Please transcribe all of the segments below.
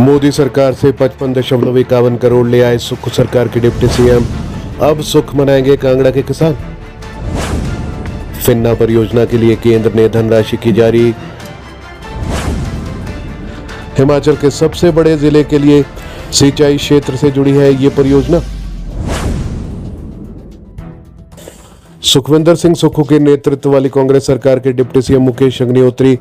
मोदी सरकार से 55.51 करोड़ ले आए सुख सरकार के डिप्टी सीएम। अब सुख मनाएंगे कांगड़ा के किसान। फिन्ना परियोजना के लिए केंद्र ने धनराशि की जारी। हिमाचल के सबसे बड़े जिले के लिए सिंचाई क्षेत्र से जुड़ी है ये परियोजना। सुखविंदर सिंह सुक्खू के नेतृत्व वाली कांग्रेस सरकार के डिप्टी सीएम मुकेश अग्निहोत्री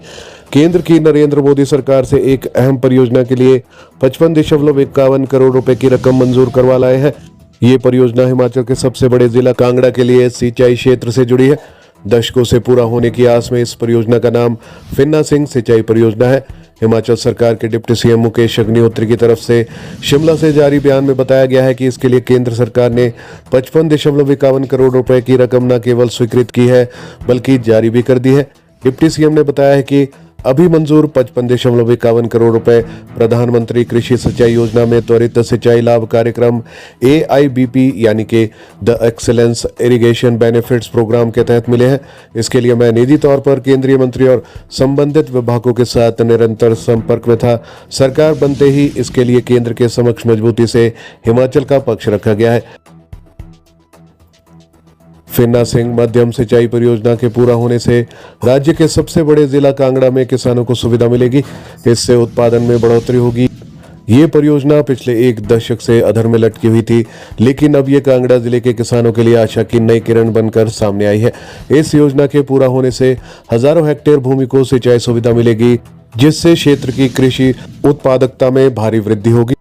केंद्र की नरेंद्र मोदी सरकार से एक अहम परियोजना के लिए 55.51 करोड़ रुपए की रकम मंजूर करवा लाए हैं। ये परियोजना हिमाचल के सबसे बड़े जिला कांगड़ा के लिए सिंचाई क्षेत्र से जुड़ी है। दशकों से पूरा होने की आस में इस परियोजना का नाम फिन्ना सिंह सिंचाई परियोजना है। हिमाचल सरकार के डिप्टी सीएम मुकेश अग्निहोत्री की तरफ से शिमला से जारी बयान में बताया गया है कि इसके लिए केंद्र सरकार ने 55.51 करोड़ रुपए की रकम न केवल स्वीकृत की है बल्कि जारी भी कर दी है। डिप्टी सीएम ने बताया है कि अभी मंजूर 55.51 करोड़ रुपए प्रधानमंत्री कृषि सिंचाई योजना में त्वरित सिंचाई लाभ कार्यक्रम AIBP यानी कि the excellence irrigation benefits programme के तहत मिले हैं। इसके लिए मैं निजी तौर पर केंद्रीय मंत्री और संबंधित विभागों के साथ निरंतर संपर्क में था। सरकार बनते ही इसके लिए केंद्र के समक्ष मजबूती से हिमाचल का पक्ष रखा गया है। फिन्ना सिंह मध्यम सिंचाई परियोजना के पूरा होने से राज्य के सबसे बड़े जिला कांगड़ा में किसानों को सुविधा मिलेगी। इससे उत्पादन में बढ़ोतरी होगी। ये परियोजना पिछले एक दशक से अधर में लटकी हुई थी, लेकिन अब ये कांगड़ा जिले के किसानों के लिए आशा की नई किरण बनकर सामने आई है। इस योजना के पूरा होने से हजारों हेक्टेयर भूमि को सिंचाई सुविधा मिलेगी, जिससे क्षेत्र की कृषि उत्पादकता में भारी वृद्धि होगी।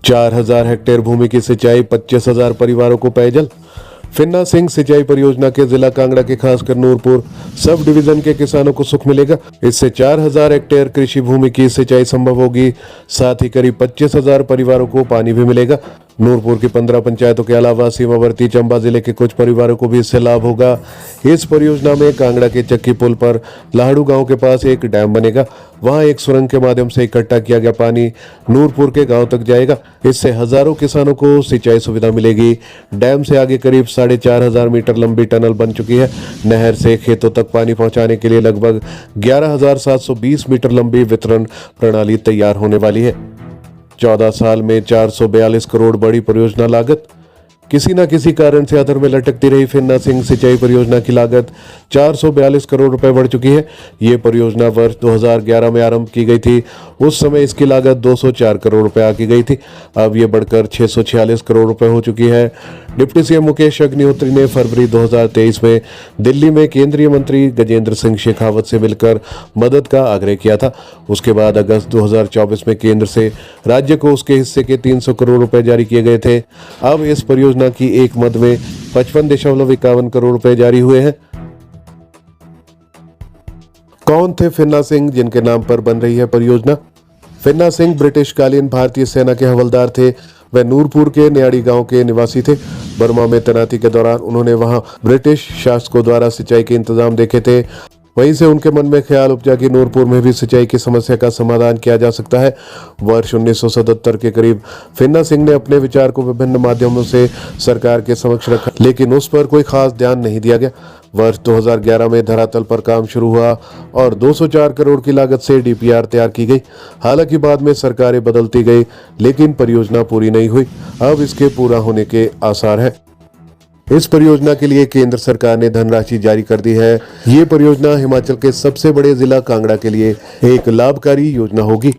4,000 हेक्टेयर भूमि की सिंचाई, 25,000 परिवारों को पेयजल। फिन्ना सिंह सिंचाई परियोजना के जिला कांगड़ा के खासकर नूरपुर सब डिवीजन के किसानों को सुख मिलेगा। इससे 4,000 हेक्टेयर कृषि भूमि की सिंचाई संभव होगी। साथ ही करीब 25,000 परिवारों को पानी भी मिलेगा। नूरपुर की 15 पंचायतों के अलावा सीमावर्ती चंबा जिले के कुछ परिवारों को भी इससे लाभ होगा। इस परियोजना में कांगड़ा के चक्की पुल पर लाहड़ू गांव के पास एक डैम बनेगा। वहां एक सुरंग के माध्यम से इकट्ठा किया गया पानी नूरपुर के गांव तक जाएगा। इससे हजारों किसानों को सिंचाई सुविधा मिलेगी। डैम से आगे करीब 4,500 मीटर लंबी टनल बन चुकी है। नहर से खेतों तक पानी पहुंचाने के लिए लगभग 11,720 मीटर लंबी वितरण प्रणाली तैयार होने वाली है। 14 साल में 442 करोड़ बड़ी परियोजना लागत। किसी न किसी कारण से अधर में लटकती रही फिन्ना सिंह सिंचाई परियोजना की लागत 442 करोड़ रुपए बढ़ चुकी है। ये परियोजना वर्ष 2011 में आरंभ की गई थी। उस समय इसकी लागत 204 करोड़ रुपए आकी गई थी। अब ये बढ़कर 646 करोड़ रुपए हो चुकी है। डिप्टी सीएम मुकेश अग्निहोत्री ने फरवरी 2023 में दिल्ली में केंद्रीय मंत्री गजेंद्र सिंह शेखावत से मिलकर मदद का आग्रह किया था। उसके बाद अगस्त 2024 में केंद्र से राज्य को उसके हिस्से के 300 करोड़ रुपए जारी किए गए थे। अब इस परियोजना की एक मद में 55.51 करोड़ रुपए जारी हुए हैं। कौन थे फिन्ना सिंह जिनके नाम पर बन रही है परियोजना? फिन्ना सिंह ब्रिटिश कालीन भारतीय सेना के हवलदार थे। वह नूरपुर के न्याड़ी गांव के निवासी थे। बर्मा में तैनाती के दौरान उन्होंने वहां ब्रिटिश शासकों द्वारा सिंचाई के इंतजाम देखे थे। वहीं से उनके मन में ख्याल उपजा कि नूरपुर में भी सिंचाई की समस्या का समाधान किया जा सकता है। वर्ष 1977 के करीब फिन्ना सिंह ने अपने विचार को विभिन्न माध्यमों से सरकार के समक्ष रखा, लेकिन उस पर कोई खास ध्यान नहीं दिया गया। वर्ष 2011 में धरातल पर काम शुरू हुआ और 204 करोड़ की लागत से DPR तैयार की गई। हालांकि बाद में सरकारें बदलती गई, लेकिन परियोजना पूरी नहीं हुई। अब इसके पूरा होने के आसार हैं। इस परियोजना के लिए केंद्र सरकार ने धनराशि जारी कर दी है। ये परियोजना हिमाचल के सबसे बड़े जिला कांगड़ा के लिए एक लाभकारी योजना होगी।